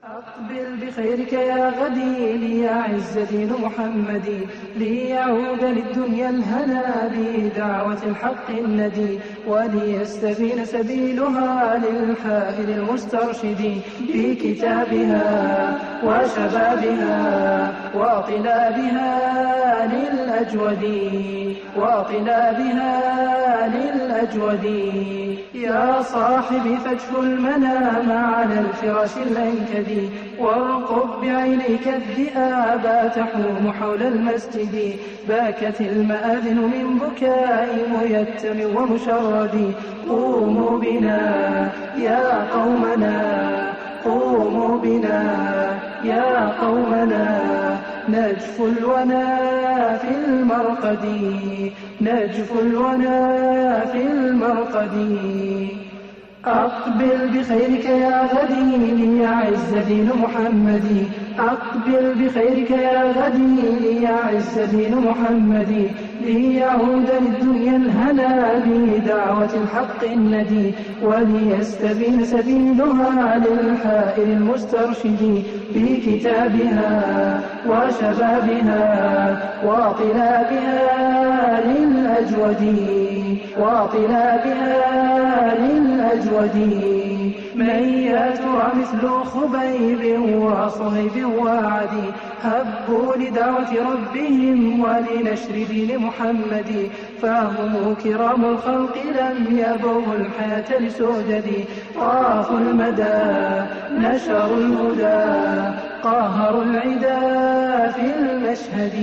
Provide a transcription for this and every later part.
أقبل بخيرك يا غدي ليعز دين محمد ليعود للدنيا الهنا بدعوة الحق الندي وليستبين سبيلها للحائر المسترشد بكتابها وشبابها وطلابها للأجود يا صاحبي فاجف المنام على الفراش الأنكدي وارقب بعينيك الذئاب تحوم حول المسجد باكت المآذن من بكاء ميتم ومشرد قوموا بنا يا قومنا قوموا بنا يا قومنا نجف الونا في المرقد نجف الونا في المرقد أقبل بخيرك يا غدي ليعز دين محمد أقبل بخيرك يا غدي ليعز دين محمد ليعود للدنيا الهنا بدعوة الحق الندي وليستبين سبيلها للحائر المسترشد بكتابها وشبابها وطلابها للأجود من يا ترى مثل خبيب وصهيب وعدي هبوا لدعوة ربهم ولنشر دين محمد فهم كرام الخلق لم يبغوا الحياة لسؤدد طافوا المدى نشروا الهدى قاهروا العدا في المشهد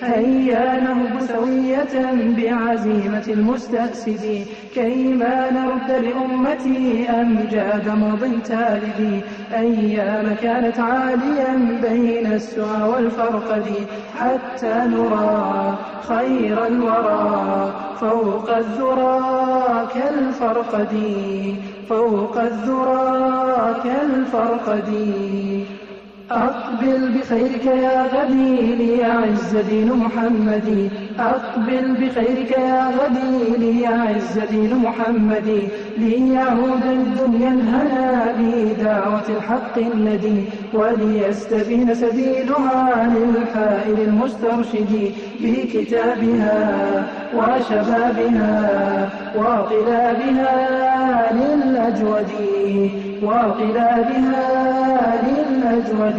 هيا نهب سوية بعزيمة المستأسد كيما نرد لأمتي أمجاد ماض تالد أيام كانت عاليا بين السعى والفرقد حتى نرى خير الورى فوق الذرى كالفرقد أقبل بخيرك يا غدي ليعز دين محمد أقبل بخيرك يا غدي ليعز دين محمد ليعود للدنيا الهنا بدعوة الحق الندي وليستبين سبيلها للحائر المسترشد بكتابها وشبابها وطلابها للأجود وطلابها للأجود